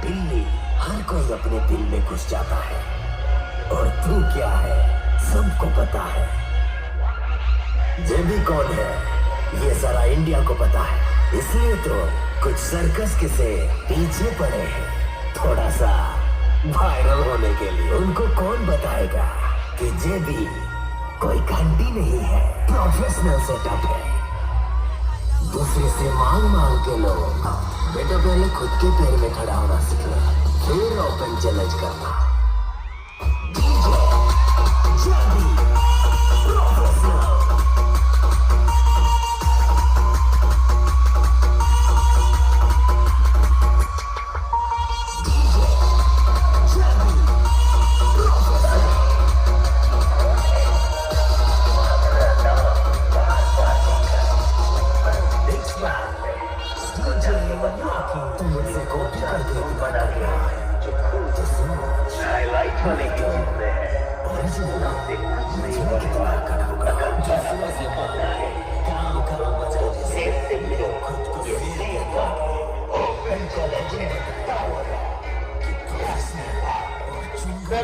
बिल्ली हर कोई अपने दिल में घुस जाता है। और तू क्या है सबको पता है। जेबी कौन है ये सारा इंडिया को पता है। इसलिए तो कुछ सर्कस के से पीछे पड़े हैं थोड़ा सा वायरल होने के लिए। उनको कौन बताएगा कि जेबी कोई घंटी नहीं है, प्रोफेशनल सेटअप है। दूसरे से मांग मांग के लोग बेटा पहले खुद के पैर में खड़ा होना सीख ले, फिर ओपन चैलेंज करना। डीजे जेबी प्रोफेशनल। डीजे जेबी प्रोफेशनल। तुम मुझसे कॉपी करके बना गया तो सुनो हाईलाइट वाले गेम में ओरिजिनल मुझे कितना कर होगा जो सुबह से पता है काम काम बचा जैसे खुद को ये ओपन चैलेंज बताया कि प्रोफेशनल और चुंगा